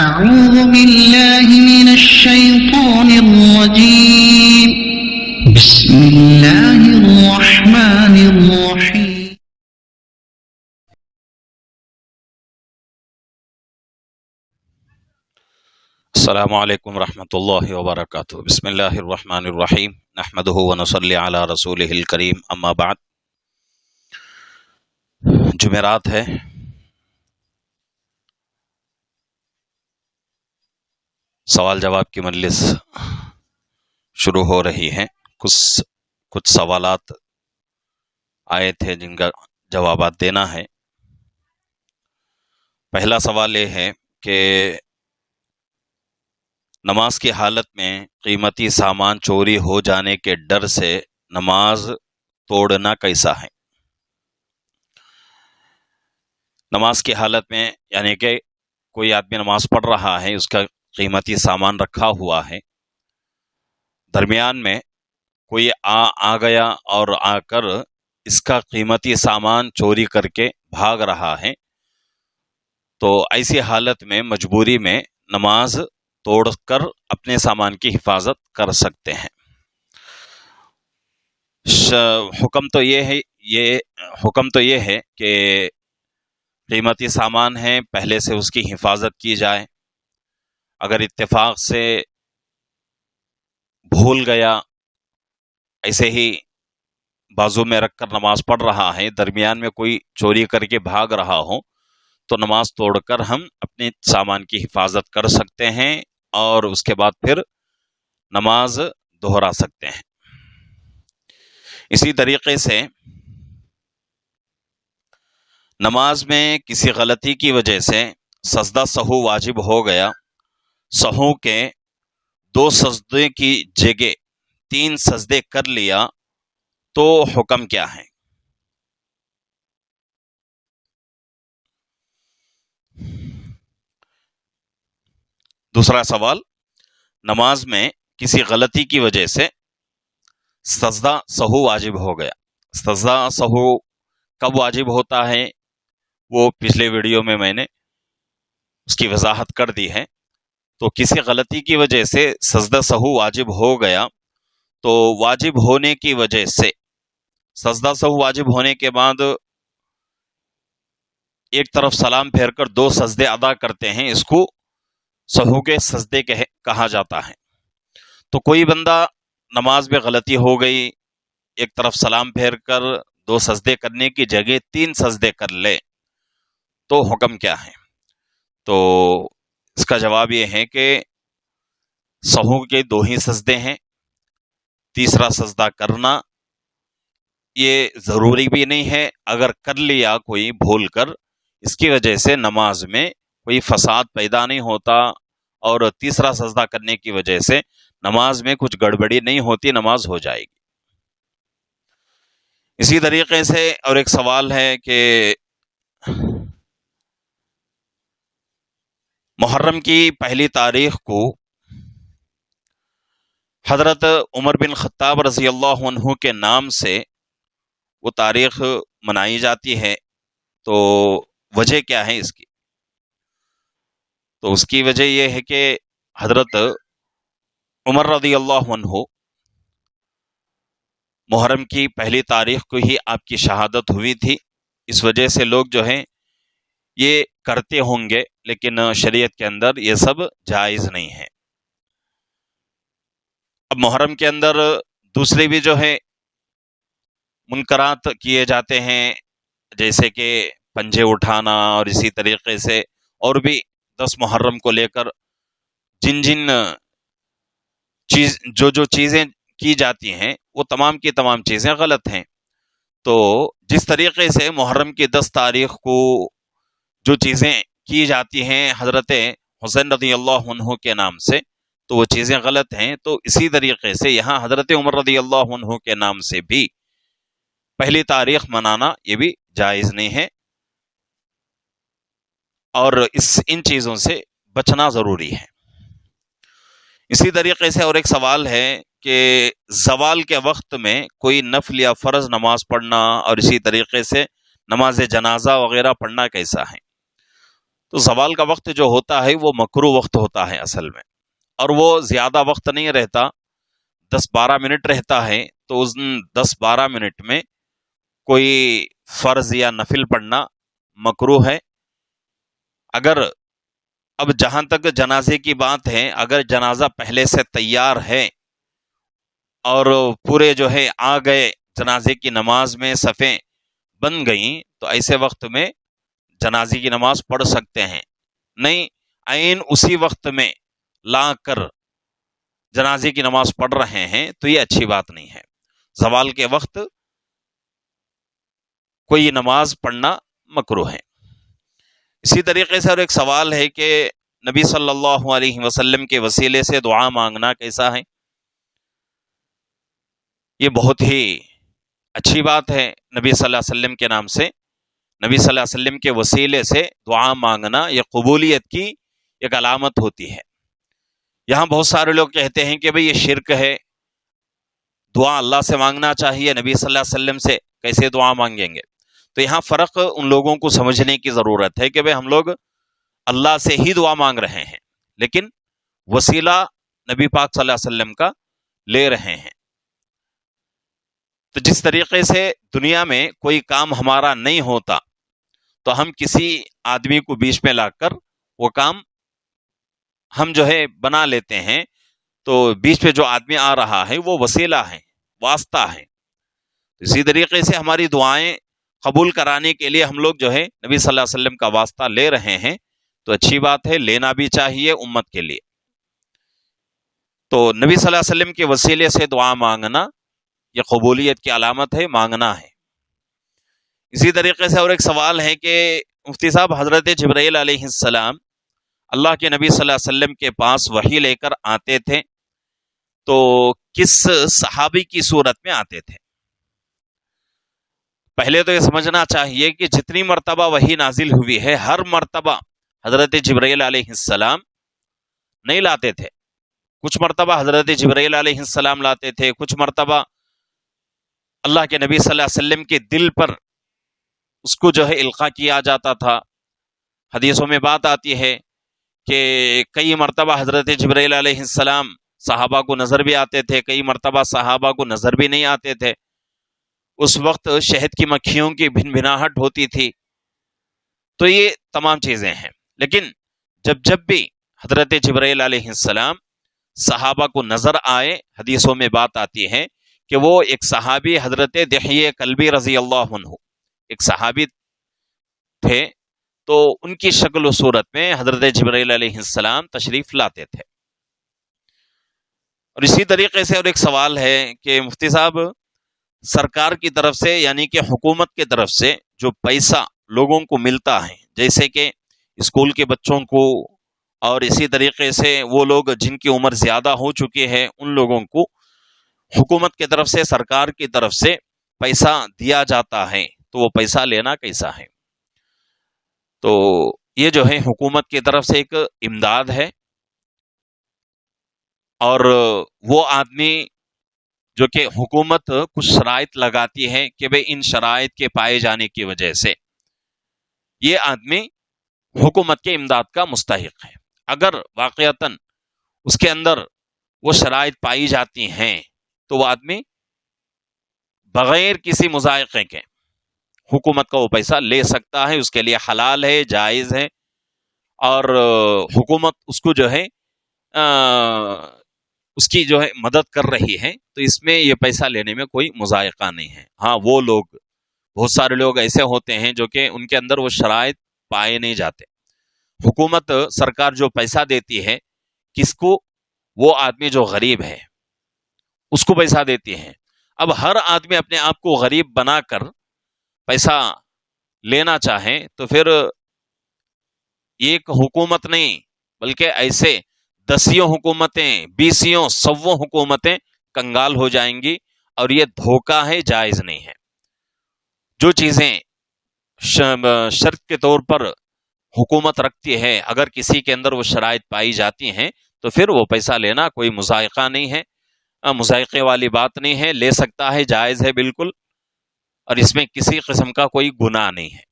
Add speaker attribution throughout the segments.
Speaker 1: أعوذ بالله من الشيطان الرجيم بسم الله الرحمن الرحيم
Speaker 2: السلام علیکم ورحمۃ اللہ وبرکاتہ۔ بسم اللہ الرحمن الرحیم، نحمدہ ونصلی علی رسولہ الکریم، اما بعد۔ جمعرات ہے، سوال جواب کی مجلس شروع ہو رہی ہے۔ کچھ سوالات آئے تھے جن کا جوابات دینا ہے۔ پہلا سوال یہ ہے کہ نماز کی حالت میں قیمتی سامان چوری ہو جانے کے ڈر سے نماز توڑنا کیسا ہے؟ نماز کی حالت میں یعنی کہ کوئی آدمی نماز پڑھ رہا ہے، اس کا قیمتی سامان رکھا ہوا ہے، درمیان میں کوئی آ گیا اور آ کر اس کا قیمتی سامان چوری کر کے بھاگ رہا ہے، تو ایسی حالت میں مجبوری میں نماز توڑ کر اپنے سامان کی حفاظت کر سکتے ہیں۔ حکم تو یہ ہے کہ قیمتی سامان ہے، پہلے سے اس کی حفاظت کی جائے۔ اگر اتفاق سے بھول گیا، ایسے ہی بازو میں رکھ کر نماز پڑھ رہا ہے، درمیان میں کوئی چوری کر کے بھاگ رہا ہو، تو نماز توڑ کر ہم اپنے سامان کی حفاظت کر سکتے ہیں اور اس کے بعد پھر نماز دہرا سکتے ہیں۔ اسی طریقے سے نماز میں کسی غلطی کی وجہ سے سجدہ سہو واجب ہو گیا، سہو کے 2 سجدے کی جگہ 3 سجدے کر لیا، تو حکم کیا ہے؟ دوسرا سوال، نماز میں کسی غلطی کی وجہ سے سجدہ سہو واجب ہو گیا۔ سجدہ سہو کب واجب ہوتا ہے وہ پچھلے ویڈیو میں نے اس کی وضاحت کر دی ہے۔ تو کسی غلطی کی وجہ سے سجدہ سہو واجب ہو گیا، تو واجب ہونے کی وجہ سے سجدہ سہو واجب ہونے کے بعد ایک طرف سلام پھیر کر 2 سجدے ادا کرتے ہیں، اس کو سہو کے سجدے کہا جاتا ہے۔ تو کوئی بندہ نماز میں غلطی ہو گئی، ایک طرف سلام پھیر کر 2 سجدے کرنے کی جگہ 3 سجدے کر لے، تو حکم کیا ہے؟ تو اس کا جواب یہ ہے کہ سہو کے 2 ہی سجدے ہیں، تیسرا سجدہ کرنا یہ ضروری بھی نہیں ہے۔ اگر کر لیا کوئی بھول کر، اس کی وجہ سے نماز میں کوئی فساد پیدا نہیں ہوتا، اور تیسرا سجدہ کرنے کی وجہ سے نماز میں کچھ گڑبڑی نہیں ہوتی، نماز ہو جائے گی۔ اسی طریقے سے اور ایک سوال ہے کہ محرم کی پہلی تاریخ کو حضرت عمر بن خطاب رضی اللہ عنہ کے نام سے وہ تاریخ منائی جاتی ہے، تو وجہ کیا ہے اس کی؟ تو اس کی وجہ یہ ہے کہ حضرت عمر رضی اللہ عنہ محرم کی پہلی تاریخ کو ہی آپ کی شہادت ہوئی تھی، اس وجہ سے لوگ جو ہیں یہ کرتے ہوں گے، لیکن شریعت کے اندر یہ سب جائز نہیں ہے۔ اب محرم کے اندر دوسرے بھی جو ہے منکرات کیے جاتے ہیں، جیسے کہ پنجے اٹھانا، اور اسی طریقے سے اور بھی 10 محرم کو لے کر جن جو چیزیں کی جاتی ہیں، وہ تمام کی تمام چیزیں غلط ہیں۔ تو جس طریقے سے محرم کی 10 تاریخ کو جو چیزیں کی جاتی ہیں حضرت حسین رضی اللہ عنہ کے نام سے، تو وہ چیزیں غلط ہیں، تو اسی طریقے سے یہاں حضرت عمر رضی اللہ عنہ کے نام سے بھی پہلی تاریخ منانا یہ بھی جائز نہیں ہے، اور ان چیزوں سے بچنا ضروری ہے۔ اسی طریقے سے اور ایک سوال ہے کہ زوال کے وقت میں کوئی نفل یا فرض نماز پڑھنا اور اسی طریقے سے نماز جنازہ وغیرہ پڑھنا کیسا ہے؟ تو زوال کا وقت جو ہوتا ہے وہ مکروہ وقت ہوتا ہے اصل میں، اور وہ زیادہ وقت نہیں رہتا، 10-12 منٹ رہتا ہے، تو اس 10-12 منٹ میں کوئی فرض یا نفل پڑھنا مکروہ ہے۔ اگر اب جہاں تک جنازے کی بات ہے، اگر جنازہ پہلے سے تیار ہے اور پورے جو ہے آ گئے جنازے کی نماز میں، صفیں بن گئیں، تو ایسے وقت میں جنازے کی نماز پڑھ سکتے ہیں۔ نہیں عین اسی وقت میں لا کر جنازے کی نماز پڑھ رہے ہیں تو یہ اچھی بات نہیں ہے۔ زوال کے وقت کوئی نماز پڑھنا مکروہ ہے۔ اسی طریقے سے اور ایک سوال ہے کہ نبی صلی اللہ علیہ وسلم کے وسیلے سے دعا مانگنا کیسا ہے؟ یہ بہت ہی اچھی بات ہے۔ نبی صلی اللہ علیہ وسلم کے نام سے، نبی صلی اللہ علیہ وسلم کے وسیلے سے دعا مانگنا یہ قبولیت کی ایک علامت ہوتی ہے۔ یہاں بہت سارے لوگ کہتے ہیں کہ بھئی یہ شرک ہے، دعا اللہ سے مانگنا چاہیے، نبی صلی اللہ علیہ وسلم سے کیسے دعا مانگیں گے؟ تو یہاں فرق ان لوگوں کو سمجھنے کی ضرورت ہے کہ بھئی ہم لوگ اللہ سے ہی دعا مانگ رہے ہیں، لیکن وسیلہ نبی پاک صلی اللہ علیہ وسلم کا لے رہے ہیں۔ تو جس طریقے سے دنیا میں کوئی کام ہمارا نہیں ہوتا تو ہم کسی آدمی کو بیچ میں لا کر وہ کام ہم جو ہے بنا لیتے ہیں، تو بیچ میں جو آدمی آ رہا ہے وہ وسیلہ ہے، واسطہ ہے۔ اسی طریقے سے ہماری دعائیں قبول کرانے کے لیے ہم لوگ جو ہے نبی صلی اللہ علیہ وسلم کا واسطہ لے رہے ہیں، تو اچھی بات ہے، لینا بھی چاہیے امت کے لیے۔ تو نبی صلی اللہ علیہ وسلم کے وسیلے سے دعا مانگنا یہ قبولیت کی علامت ہے، مانگنا ہے۔ اسی طریقے سے اور ایک سوال ہے کہ مفتی صاحب، حضرت جبرائیل علیہ السلام اللہ کے نبی صلی اللہ علیہ وسلم کے پاس وحی لے کر آتے تھے، تو کس صحابی کی صورت میں آتے تھے؟ پہلے تو یہ سمجھنا چاہیے کہ جتنی مرتبہ وحی نازل ہوئی ہے، ہر مرتبہ حضرت جبرائیل علیہ السلام نہیں لاتے تھے۔ کچھ مرتبہ حضرت جبرائیل علیہ السلام لاتے تھے، کچھ مرتبہ اللہ کے نبی صلی اللہ علیہ وسلم کے دل پر اس کو جو ہے القاء کیا جاتا تھا۔ حدیثوں میں بات آتی ہے کہ کئی مرتبہ حضرت جبرائیل علیہ السلام صحابہ کو نظر بھی آتے تھے، کئی مرتبہ صحابہ کو نظر بھی نہیں آتے تھے۔ اس وقت شہد کی مکھیوں کی بھن بھناہٹ ہوتی تھی۔ تو یہ تمام چیزیں ہیں، لیکن جب بھی حضرت جبرائیل علیہ السلام صحابہ کو نظر آئے، حدیثوں میں بات آتی ہے کہ وہ ایک صحابی حضرت دحیہ کلبی رضی اللہ عنہ ایک صحابی تھے، تو ان کی شکل و صورت میں حضرت جبرائیل علیہ السلام تشریف لاتے تھے۔ اور اسی طریقے سے اور ایک سوال ہے کہ مفتی صاحب، سرکار کی طرف سے یعنی کہ حکومت کی طرف سے جو پیسہ لوگوں کو ملتا ہے، جیسے کہ اسکول کے بچوں کو، اور اسی طریقے سے وہ لوگ جن کی عمر زیادہ ہو چکی ہے ان لوگوں کو حکومت کی طرف سے، سرکار کی طرف سے پیسہ دیا جاتا ہے، تو وہ پیسہ لینا کیسا ہے؟ تو یہ جو ہے حکومت کی طرف سے ایک امداد ہے، اور وہ آدمی جو کہ حکومت کچھ شرائط لگاتی ہے کہ بھئی ان شرائط کے پائے جانے کی وجہ سے یہ آدمی حکومت کے امداد کا مستحق ہے۔ اگر واقعتاً اس کے اندر وہ شرائط پائی جاتی ہیں تو وہ آدمی بغیر کسی مضائقے کے حکومت کا وہ پیسہ لے سکتا ہے، اس کے لیے حلال ہے، جائز ہے، اور حکومت اس کو جو ہے اس کی جو ہے مدد کر رہی ہے، تو اس میں یہ پیسہ لینے میں کوئی مضائقہ نہیں ہے۔ ہاں، وہ لوگ بہت سارے لوگ ایسے ہوتے ہیں جو کہ ان کے اندر وہ شرائط پائے نہیں جاتے۔ حکومت سرکار جو پیسہ دیتی ہے کس کو؟ وہ آدمی جو غریب ہے اس کو پیسہ دیتی ہے۔ اب ہر آدمی اپنے آپ کو غریب بنا کر پیسہ لینا چاہے تو پھر ایک حکومت نہیں بلکہ ایسے 10 حکومتیں، 20 100 حکومتیں کنگال ہو جائیں گی، اور یہ دھوکہ ہے، جائز نہیں ہے۔ جو چیزیں شرط کے طور پر حکومت رکھتی ہے، اگر کسی کے اندر وہ شرائط پائی جاتی ہیں تو پھر وہ پیسہ لینا کوئی مضائقہ نہیں ہے، مضائقے والی بات نہیں ہے، لے سکتا ہے، جائز ہے بالکل، اور اس میں کسی قسم کا کوئی گناہ نہیں ہے۔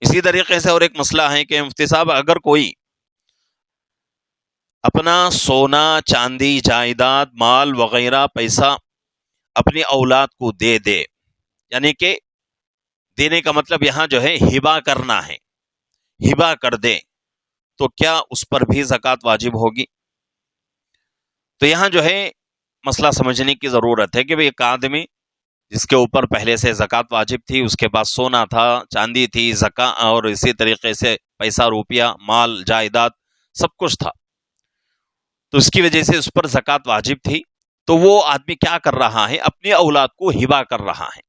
Speaker 2: اسی طریقے سے اور ایک مسئلہ ہے کہ مفتی صاحب اگر کوئی اپنا سونا چاندی جائیداد مال وغیرہ پیسہ اپنی اولاد کو دے دے، یعنی کہ دینے کا مطلب یہاں جو ہے ہبہ کرنا ہے، ہبہ کر دے، تو کیا اس پر بھی زکوٰۃ واجب ہوگی؟ تو یہاں جو ہے مسئلہ سمجھنے کی ضرورت ہے کہ بھئی ایک آدمی جس کے اوپر پہلے سے زکوٰۃ واجب تھی، اس کے پاس سونا تھا، چاندی تھی، زکوٰۃ اور اسی طریقے سے پیسہ روپیہ مال جائیداد سب کچھ تھا، تو اس کی وجہ سے اس پر زکوٰۃ واجب تھی، تو وہ آدمی کیا کر رہا ہے؟ اپنی اولاد کو ہبہ کر رہا ہے۔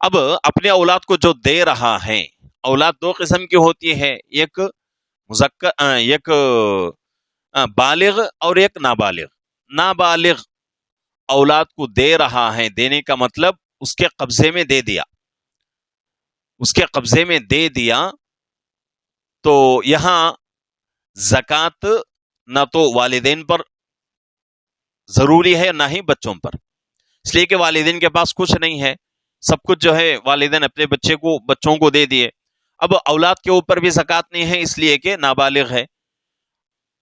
Speaker 2: اب اپنے اولاد کو جو دے رہا ہے، اولاد دو قسم کی ہوتی ہے، ایک بالغ اور ایک نابالغ۔ نابالغ اولاد کو دے رہا ہے، دینے کا مطلب اس کے قبضے میں دے دیا، اس کے قبضے میں دے دیا، تو یہاں زکوٰۃ نہ تو والدین پر ضروری ہے نہ ہی بچوں پر، اس لیے کہ والدین کے پاس کچھ نہیں ہے، سب کچھ جو ہے والدین اپنے بچوں کو دے دیے۔ اب اولاد کے اوپر بھی زکوٰۃ نہیں ہے، اس لیے کہ نابالغ ہے۔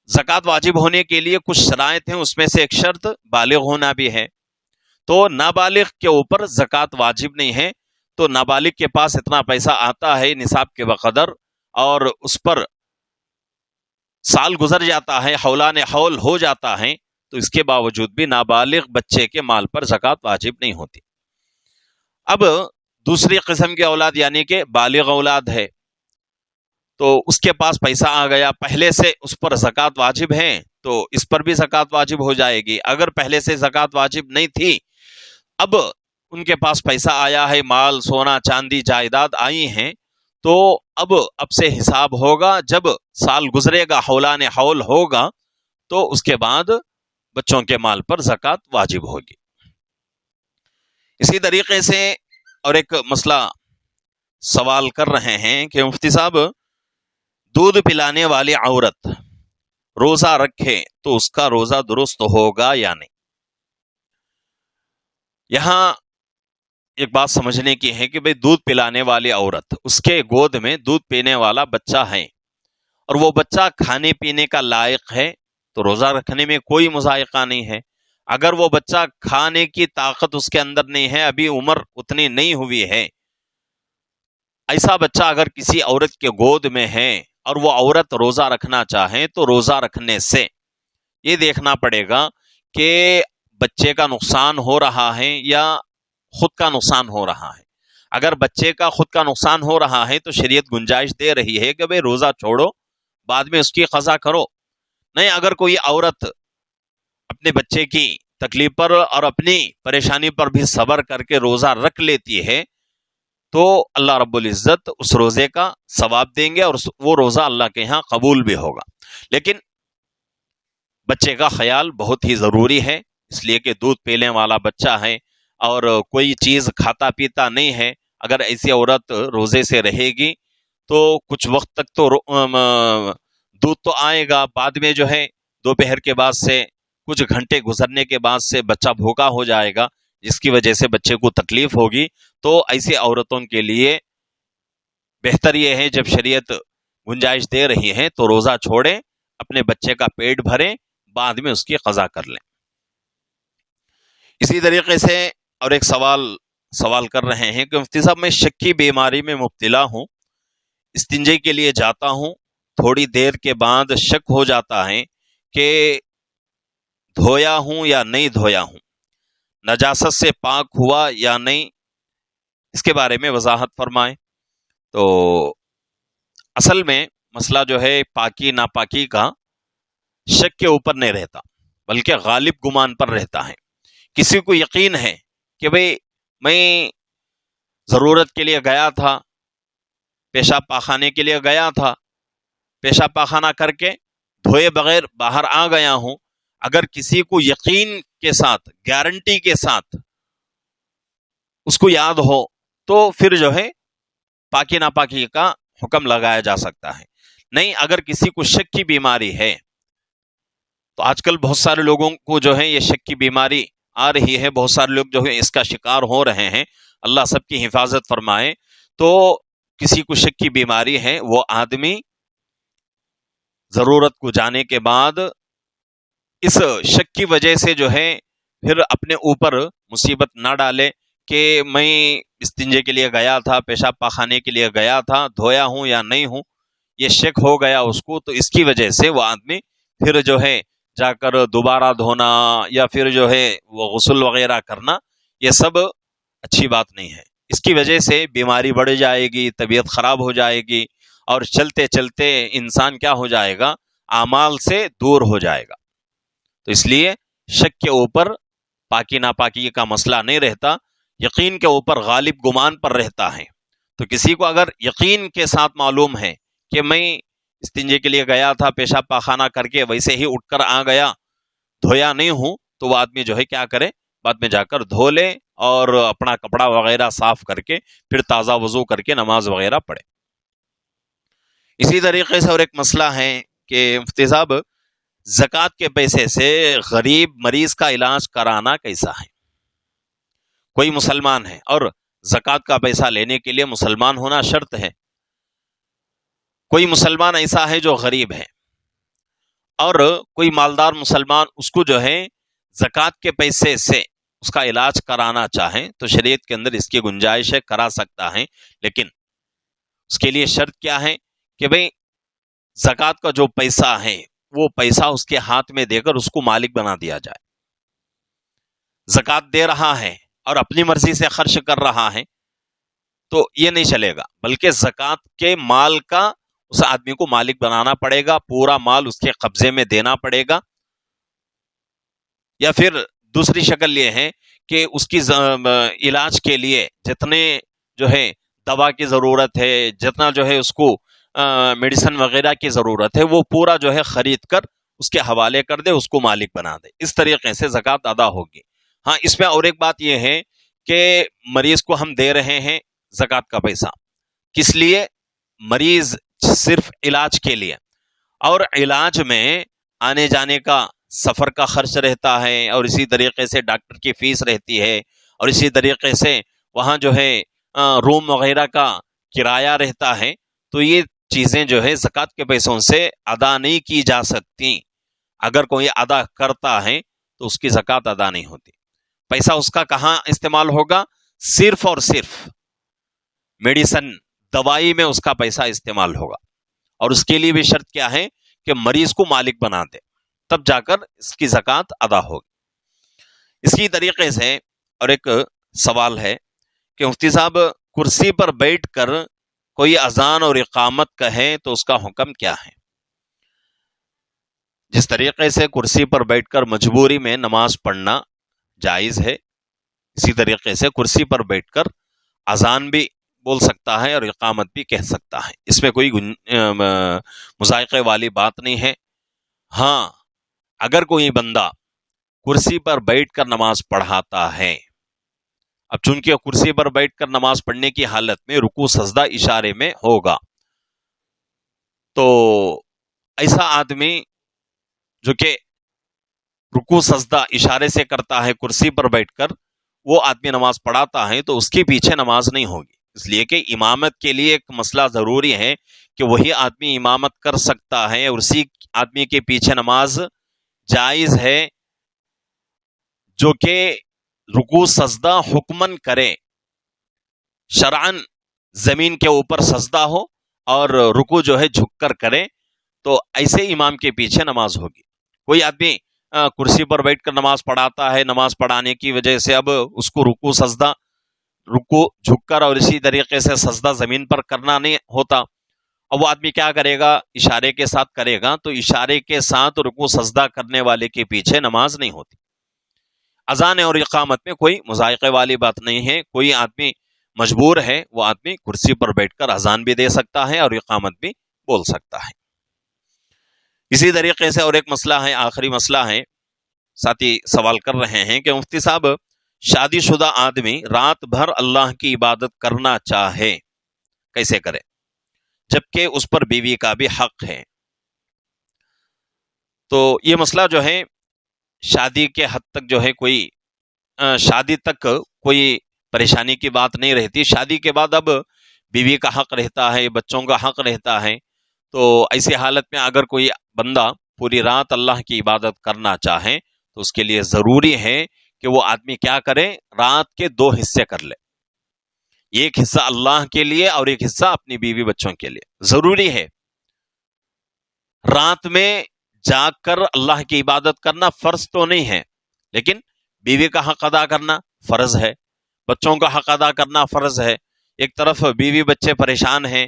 Speaker 2: زکوٰۃ واجب ہونے کے لیے کچھ شرائط ہیں، اس میں سے ایک شرط بالغ ہونا بھی ہے، تو نابالغ کے اوپر زکوٰۃ واجب نہیں ہے۔ تو نابالغ کے پاس اتنا پیسہ آتا ہے نصاب کے بقدر، اور اس پر سال گزر جاتا ہے، حولان حول ہو جاتا ہے، تو اس کے باوجود بھی نابالغ بچے کے مال پر زکوٰۃ واجب نہیں ہوتی۔ اب دوسری قسم کی اولاد یعنی کہ بالغ اولاد ہے، تو اس کے پاس پیسہ آ گیا، پہلے سے اس پر زکوٰۃ واجب ہے، تو اس پر بھی زکوٰۃ واجب ہو جائے گی۔ اگر پہلے سے زکوٰۃ واجب نہیں تھی، اب ان کے پاس پیسہ آیا ہے، مال سونا چاندی جائیداد آئی ہیں، تو اب سے حساب ہوگا، جب سال گزرے گا، حولان حول ہوگا، تو اس کے بعد بچوں کے مال پر زکوٰۃ واجب ہوگی۔ اسی طریقے سے اور ایک مسئلہ سوال کر رہے ہیں کہ مفتی صاحب دودھ پلانے والی عورت روزہ رکھے تو اس کا روزہ درست ہوگا یا نہیں؟ یہاں ایک بات سمجھنے کی ہے کہ بھئی دودھ پلانے والی عورت، اس کے گود میں دودھ پینے والا بچہ ہے، اور وہ بچہ کھانے پینے کا لائق ہے، تو روزہ رکھنے میں کوئی مضائقہ نہیں ہے۔ اگر وہ بچہ کھانے کی طاقت اس کے اندر نہیں ہے، ابھی عمر اتنی نہیں ہوئی ہے، ایسا بچہ اگر کسی عورت کے گود میں ہے اور وہ عورت روزہ رکھنا چاہے، تو روزہ رکھنے سے یہ دیکھنا پڑے گا کہ بچے کا نقصان ہو رہا ہے یا خود کا نقصان ہو رہا ہے۔ اگر بچے کا خود کا نقصان ہو رہا ہے تو شریعت گنجائش دے رہی ہے کہ بھئی روزہ چھوڑو، بعد میں اس کی قضا کرو۔ نہیں، اگر کوئی عورت اپنے بچے کی تکلیف پر اور اپنی پریشانی پر بھی صبر کر کے روزہ رکھ لیتی ہے، تو اللہ رب العزت اس روزے کا ثواب دیں گے، اور وہ روزہ اللہ کے ہاں قبول بھی ہوگا۔ لیکن بچے کا خیال بہت ہی ضروری ہے، اس لیے کہ دودھ پینے والا بچہ ہے اور کوئی چیز کھاتا پیتا نہیں ہے۔ اگر ایسی عورت روزے سے رہے گی تو کچھ وقت تک تو دودھ تو آئے گا، بعد میں جو ہے دوپہر کے بعد سے کچھ گھنٹے گزرنے کے بعد سے بچہ بھوکا ہو جائے گا، جس کی وجہ سے بچے کو تکلیف ہوگی۔ تو ایسی عورتوں کے لیے بہتر یہ ہے، جب شریعت گنجائش دے رہی ہے تو روزہ چھوڑیں، اپنے بچے کا پیٹ بھریں، بعد میں اس کی قضا کر لیں۔ اسی طریقے سے اور ایک سوال کر رہے ہیں کہ مفتی صاحب میں شک کی بیماری میں مبتلا ہوں، استنجے کے لیے جاتا ہوں، تھوڑی دیر کے بعد شک ہو جاتا ہے کہ دھویا ہوں یا نہیں دھویا ہوں، نجاست سے پاک ہوا یا نہیں، اس کے بارے میں وضاحت فرمائیں۔ تو اصل میں مسئلہ جو ہے پاکی ناپاکی کا شک کے اوپر نہیں رہتا، بلکہ غالب گمان پر رہتا ہے۔ کسی کو یقین ہے کہ بھئی میں ضرورت کے لیے گیا تھا، پیشاب پاخانے کے لیے گیا تھا، پیشاب پاخانہ کر کے دھوئے بغیر باہر آ گیا ہوں، اگر کسی کو یقین کے ساتھ، گارنٹی کے ساتھ اس کو یاد ہو، تو پھر جو ہے پاکی ناپاکی کا حکم لگایا جا سکتا ہے۔ نہیں، اگر کسی کو شک کی بیماری ہے، تو آج کل بہت سارے لوگوں کو جو ہے یہ شک کی بیماری آ رہی ہے، بہت سارے لوگ جو ہے اس کا شکار ہو رہے ہیں، اللہ سب کی حفاظت فرمائے۔ تو کسی کو شک کی بیماری ہے، وہ آدمی ضرورت کو جانے کے بعد اس شک کی وجہ سے جو ہے پھر اپنے اوپر مصیبت نہ ڈالے کہ میں استنجے کے لیے گیا تھا، پیشاب پاخانے کے لیے گیا تھا، دھویا ہوں یا نہیں ہوں، یہ شک ہو گیا اس کو، تو اس کی وجہ سے وہ آدمی پھر جو ہے جا کر دوبارہ دھونا یا پھر جو ہے وہ غسل وغیرہ کرنا، یہ سب اچھی بات نہیں ہے۔ اس کی وجہ سے بیماری بڑھ جائے گی، طبیعت خراب ہو جائے گی، اور چلتے چلتے انسان کیا ہو جائے گا، اعمال سے دور ہو جائے گا۔ تو اس لیے شک کے اوپر پاکی ناپاکی کا مسئلہ نہیں رہتا، یقین کے اوپر غالب گمان پر رہتا ہے۔ تو کسی کو اگر یقین کے ساتھ معلوم ہے کہ میں استنجے کے لیے گیا تھا، پیشاب پاخانہ کر کے ویسے ہی اٹھ کر آ گیا، دھویا نہیں ہوں، تو وہ آدمی جو ہے کیا کرے، بعد میں جا کر دھو لے اور اپنا کپڑا وغیرہ صاف کر کے پھر تازہ وضو کر کے نماز وغیرہ پڑھے۔ اسی طریقے سے اور ایک مسئلہ ہے کہ مفتی صاحب، زکوٰۃ کے پیسے سے غریب مریض کا علاج کرانا کیسا ہے؟ کوئی مسلمان ہے اور زکوٰۃ کا پیسہ لینے کے لیے مسلمان ہونا شرط ہے۔ کوئی مسلمان ایسا ہے جو غریب ہے اور کوئی مالدار مسلمان اس کو جو ہے زکوٰۃ کے پیسے سے اس کا علاج کرانا چاہیں تو شریعت کے اندر اس کی گنجائش ہے، کرا سکتا ہے، لیکن اس کے لیے شرط کیا ہے کہ بھئی زکوٰۃ کا جو پیسہ ہے وہ پیسہ اس کے ہاتھ میں دے کر اس کو مالک بنا دیا جائے۔ زکوٰۃ دے رہا ہے اور اپنی مرضی سے خرچ کر رہا ہے تو یہ نہیں چلے گا، بلکہ زکوٰۃ کے مال کا اس آدمی کو مالک بنانا پڑے گا، پورا مال اس کے قبضے میں دینا پڑے گا۔ یا پھر دوسری شکل یہ ہے کہ اس کی علاج کے لیے جتنے جو ہے دوا کی ضرورت ہے، جتنا جو ہے اس کو میڈیسن وغیرہ کی ضرورت ہے، وہ پورا جو ہے خرید کر اس کے حوالے کر دے، اس کو مالک بنا دے۔ اس طریقے سے زکوٰۃ ادا ہوگی۔ ہاں، اس میں اور ایک بات یہ ہے کہ مریض کو ہم دے رہے ہیں زکوٰۃ کا پیسہ، کس لیے؟ مریض صرف علاج کے لیے، اور علاج میں آنے جانے کا سفر کا خرچ رہتا ہے، اور اسی طریقے سے ڈاکٹر کی فیس رہتی ہے، اور اسی طریقے سے وہاں جو ہے روم وغیرہ کا کرایہ رہتا ہے، تو یہ چیزیں جو ہے زکوٰۃ کے پیسوں سے ادا نہیں کی جا سکتی۔ اگر کوئی ادا کرتا ہے تو اس کی زکوٰۃ ادا نہیں ہوتی۔ پیسہ اس کا کہاں استعمال ہوگا؟ صرف اور صرف میڈیسن، دوائی میں اس کا پیسہ استعمال ہوگا، اور اس کے لیے بھی شرط کیا ہے کہ مریض کو مالک بنا دے، تب جا کر اس کی زکوٰۃ ادا ہوگی۔ اسی طریقے سے اور ایک سوال ہے کہ مفتی صاحب، کرسی پر بیٹھ کر کوئی اذان اور اقامت کہے تو اس کا حکم کیا ہے؟ جس طریقے سے کرسی پر بیٹھ کر مجبوری میں نماز پڑھنا جائز ہے، اسی طریقے سے کرسی پر بیٹھ کر اذان بھی بول سکتا ہے اور اقامت بھی کہہ سکتا ہے، اس میں کوئی مذائقے والی بات نہیں ہے۔ ہاں، اگر کوئی بندہ کرسی پر بیٹھ کر نماز پڑھاتا ہے، اب چونکہ کرسی پر بیٹھ کر نماز پڑھنے کی حالت میں رکوع سجدہ اشارے میں ہوگا، تو ایسا آدمی جو کہ رکوع سجدہ اشارے سے کرتا ہے کرسی پر بیٹھ کر، وہ آدمی نماز پڑھاتا ہے تو اس کے پیچھے نماز نہیں ہوگی، اس لیے کہ امامت کے لیے ایک مسئلہ ضروری ہے کہ وہی آدمی امامت کر سکتا ہے، اور اسی آدمی کے پیچھے نماز جائز ہے جو کہ رکوع سجدہ حکمن کرے، شرعن زمین کے اوپر سجدہ ہو اور رکوع جو ہے جھک کر کرے، تو ایسے امام کے پیچھے نماز ہوگی۔ کوئی آدمی کرسی پر بیٹھ کر نماز پڑھاتا ہے، نماز پڑھانے کی وجہ سے اب اس کو رکوع سجدہ، رکوع جھک کر اور اسی طریقے سے سجدہ زمین پر کرنا نہیں ہوتا، اب وہ آدمی کیا کرے گا؟ اشارے کے ساتھ کرے گا، تو اشارے کے ساتھ رکوع سجدہ کرنے والے کے پیچھے نماز نہیں ہوتی۔ اذان اور اقامت میں کوئی مذائقے والی بات نہیں ہے، کوئی آدمی مجبور ہے، وہ آدمی کرسی پر بیٹھ کر اذان بھی دے سکتا ہے اور اقامت بھی بول سکتا ہے۔ اسی طریقے سے اور ایک مسئلہ ہے، آخری مسئلہ ہے، ساتھی سوال کر رہے ہیں کہ مفتی صاحب، شادی شدہ آدمی رات بھر اللہ کی عبادت کرنا چاہے، کیسے کرے جبکہ اس پر بیوی کا بھی حق ہے؟ تو یہ مسئلہ جو ہے شادی کے حد تک جو ہے کوئی شادی تک کوئی پریشانی کی بات نہیں رہتی، شادی کے بعد اب بیوی کا حق رہتا ہے، بچوں کا حق رہتا ہے، تو ایسی حالت میں اگر کوئی بندہ پوری رات اللہ کی عبادت کرنا چاہے تو اس کے لیے ضروری ہے کہ وہ آدمی کیا کرے، رات کے 2 حصے کر لے، ایک حصہ اللہ کے لیے اور ایک حصہ اپنی بیوی بچوں کے لیے۔ ضروری ہے، رات میں جاگ کر اللہ کی عبادت کرنا فرض تو نہیں ہے، لیکن بیوی کا حق ادا کرنا فرض ہے، بچوں کا حق ادا کرنا فرض ہے۔ ایک طرف بیوی بچے پریشان ہیں،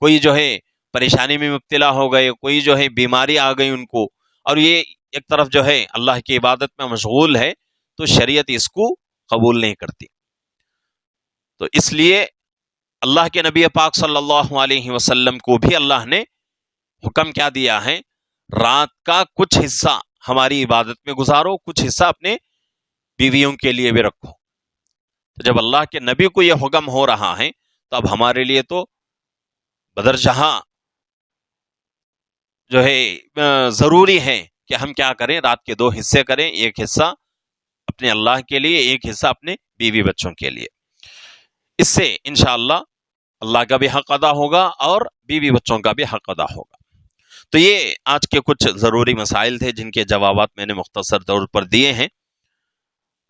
Speaker 2: کوئی جو ہے پریشانی میں مبتلا ہو گئے، کوئی جو ہے بیماری آ گئی ان کو، اور یہ ایک طرف جو ہے اللہ کی عبادت میں مشغول ہے، تو شریعت اس کو قبول نہیں کرتی۔ تو اس لیے اللہ کے نبی پاک صلی اللہ علیہ وسلم کو بھی اللہ نے حکم کیا دیا ہے، رات کا کچھ حصہ ہماری عبادت میں گزارو، کچھ حصہ اپنے بیویوں کے لیے بھی رکھو۔ تو جب اللہ کے نبی کو یہ حکم ہو رہا ہے تو اب ہمارے لیے تو بدرجہاں جو ہے ضروری ہے کہ ہم کیا کریں، رات کے 2 حصے کریں، ایک حصہ اپنے اللہ کے لیے، ایک حصہ اپنے بیوی بچوں کے لیے۔ اس سے انشاءاللہ اللہ کا بھی حق ادا ہوگا اور بیوی بچوں کا بھی حق ادا ہوگا۔ تو یہ آج کے کچھ ضروری مسائل تھے جن کے جوابات میں نے مختصر طور پر دیے ہیں۔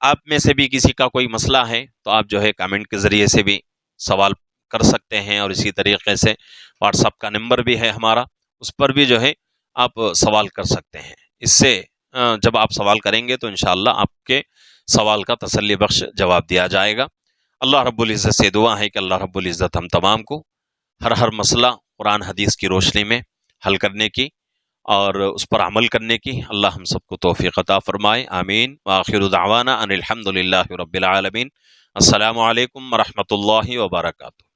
Speaker 2: آپ میں سے بھی کسی کا کوئی مسئلہ ہے تو آپ جو ہے کامنٹ کے ذریعے سے بھی سوال کر سکتے ہیں، اور اسی طریقے سے واٹس ایپ کا نمبر بھی ہے ہمارا، اس پر بھی جو ہے آپ سوال کر سکتے ہیں۔ اس سے جب آپ سوال کریں گے تو انشاءاللہ آپ کے سوال کا تسلی بخش جواب دیا جائے گا۔ اللہ رب العزت سے دعا ہے کہ اللہ رب العزت ہم تمام کو ہر مسئلہ قرآن حدیث کی روشنی میں حل کرنے کی اور اس پر عمل کرنے کی اللہ ہم سب کو توفیق عطا فرمائے، آمین۔ وآخر دعوانا ان الحمد للہ رب العالمین۔ السلام علیکم ورحمۃ اللہ وبرکاتہ۔